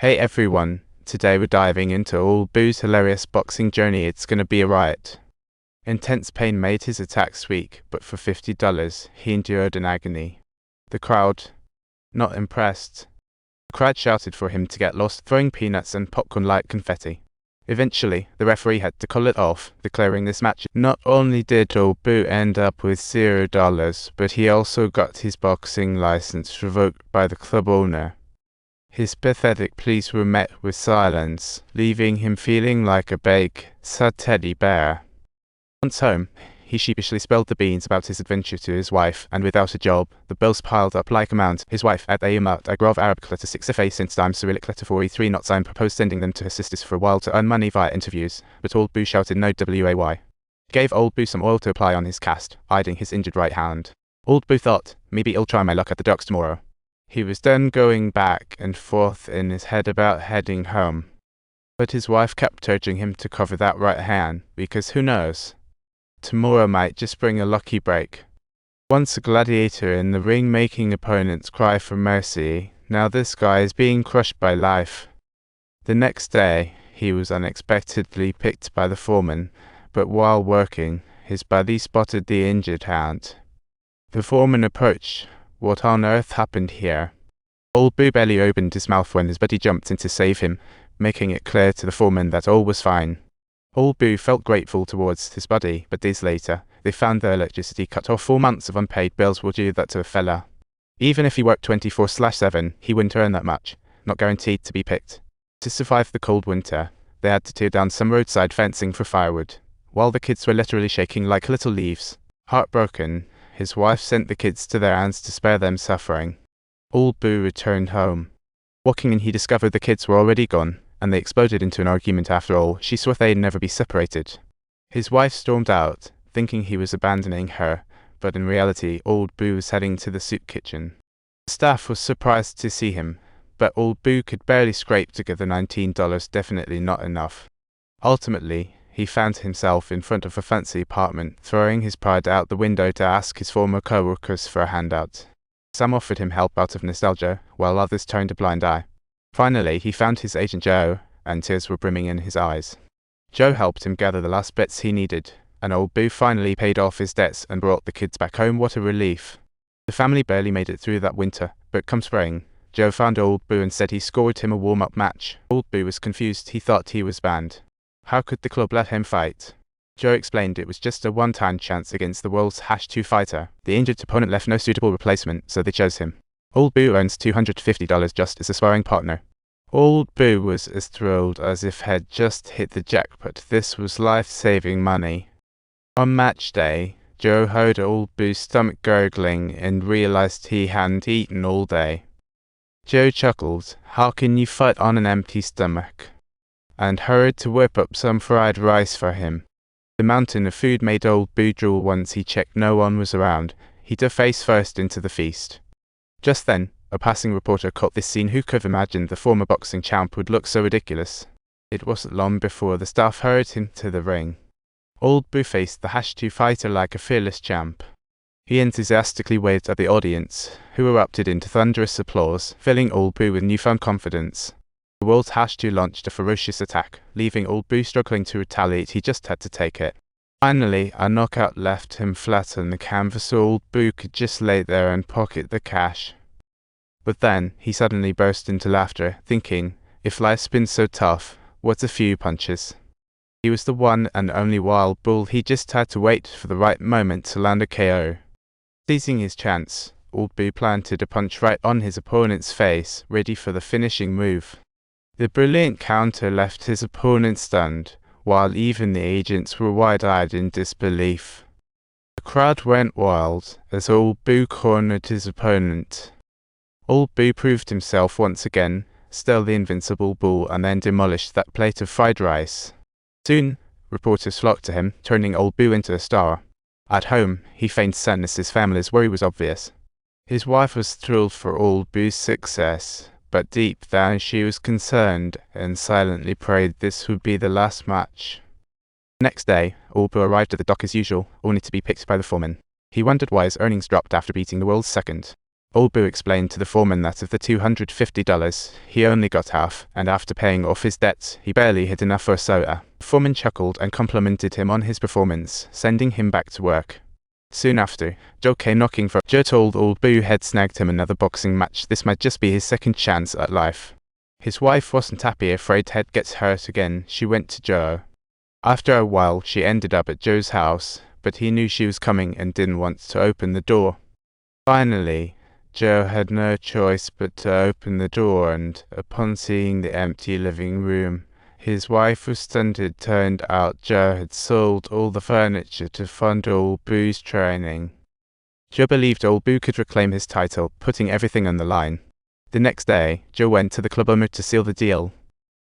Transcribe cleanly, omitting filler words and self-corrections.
Hey everyone, today we're diving into Old Boo's hilarious boxing journey. It's gonna be a riot. Intense pain made his attacks weak, but for $50, he endured an agony. The crowd, not impressed. The crowd shouted for him to get lost, throwing peanuts and popcorn like confetti. Eventually, the referee had to call it off, declaring this match. Not only did Old Boo end up with $0, but he also got his boxing license revoked by the club owner. His pathetic pleas were met with silence, leaving him feeling like a big, sad teddy bear. Once home, he sheepishly spilled the beans about his adventure to his wife, and without a job, the bills piled up like a mound. His wife, at Ayumat Agrov Arabic letter 6 FA since time Cyrillic letter 43 not signed, proposed sending them to her sisters for a while to earn money via interviews, but Old Boo shouted no way. Gave Old Boo some oil to apply on his cast, hiding his injured right hand. Old Boo thought, maybe I'll try my luck at the docks tomorrow. He was then going back and forth in his head about heading home. But his wife kept urging him to cover that right hand, because who knows? Tomorrow might just bring a lucky break. Once a gladiator in the ring making opponents cry for mercy, now this guy is being crushed by life. The next day, he was unexpectedly picked by the foreman, but while working, his buddy spotted the injured hand. The foreman approached. What on earth happened here? Old Boo barely opened his mouth when his buddy jumped in to save him, making it clear to the foreman that all was fine. Old Boo felt grateful towards his buddy, but days later, they found their electricity cut off. 4 months of unpaid bills will do that to a fella. Even if he worked 24/7, he wouldn't earn that much, not guaranteed to be picked. To survive the cold winter, they had to tear down some roadside fencing for firewood, while the kids were literally shaking like little leaves. Heartbroken, his wife sent the kids to their aunts to spare them suffering. Old Boo returned home. Walking in, he discovered the kids were already gone, and they exploded into an argument after all. She swore they'd never be separated. His wife stormed out, thinking he was abandoning her, but in reality, Old Boo was heading to the soup kitchen. The staff was surprised to see him, but Old Boo could barely scrape together $19, definitely not enough. Ultimately, he found himself in front of a fancy apartment, throwing his pride out the window to ask his former co-workers for a handout. Some offered him help out of nostalgia, while others turned a blind eye. Finally, he found his agent Joe, and tears were brimming in his eyes. Joe helped him gather the last bits he needed, and Old Boo finally paid off his debts and brought the kids back home. What a relief. The family barely made it through that winter, but come spring, Joe found Old Boo and said he scored him a warm-up match. Old Boo was confused. He thought he was banned. How could the club let him fight? Joe explained it was just a one-time chance against the world's #2 fighter. The injured opponent left no suitable replacement, so they chose him. Old Boo earns $250 just as a sparring partner. Old Boo was as thrilled as if he'd just hit the jackpot. This was life-saving money. On match day, Joe heard Old Boo's stomach gurgling and realized he hadn't eaten all day. Joe chuckled, "How can you fight on an empty stomach?" and hurried to whip up some fried rice for him. The mountain of food made Old Boo drool. Once he checked no one was around, he dove face first into the feast. Just then, a passing reporter caught this scene. Who could have imagined the former boxing champ would look so ridiculous? It wasn't long before the staff hurried him to the ring. Old Boo faced the #2 fighter like a fearless champ. He enthusiastically waved at the audience, who erupted into thunderous applause, filling Old Boo with newfound confidence. The world's #2 launched a ferocious attack, leaving Old Boo struggling to retaliate. He just had to take it. Finally, a knockout left him flat on the canvas. Old Boo could just lay there and pocket the cash. But then, he suddenly burst into laughter, thinking, if life's been so tough, what's a few punches? He was the one and only wild bull. He just had to wait for the right moment to land a KO. Seizing his chance, Old Boo planted a punch right on his opponent's face, ready for the finishing move. The brilliant counter left his opponent stunned, while even the agents were wide-eyed in disbelief. The crowd went wild as Old Boo cornered his opponent. Old Boo proved himself once again, still the invincible bull, and then demolished that plate of fried rice. Soon, reporters flocked to him, turning Old Boo into a star. At home, he feigned sadness. His family's worry was obvious. His wife was thrilled for Old Boo's success, but deep down she was concerned and silently prayed this would be the last match. The next day, Old Boo arrived at the dock as usual, only to be picked by the foreman. He wondered why his earnings dropped after beating the world's second. Old Boo explained to the foreman that of the $250, he only got half, and after paying off his debts, he barely had enough for a soda. The foreman chuckled and complimented him on his performance, sending him back to work. Soon after, Joe came knocking for Joe told Old Boo had snagged him another boxing match. This might just be his second chance at life. His wife wasn't happy, afraid Ted gets hurt again. She went to Joe. After a while, she ended up at Joe's house, but he knew she was coming and didn't want to open the door. Finally, Joe had no choice but to open the door, and upon seeing the empty living room, his wife was stunned. It turned out Joe had sold all the furniture to fund Old Boo's training. Joe believed Old Boo could reclaim his title, putting everything on the line. The next day, Joe went to the club owner to seal the deal.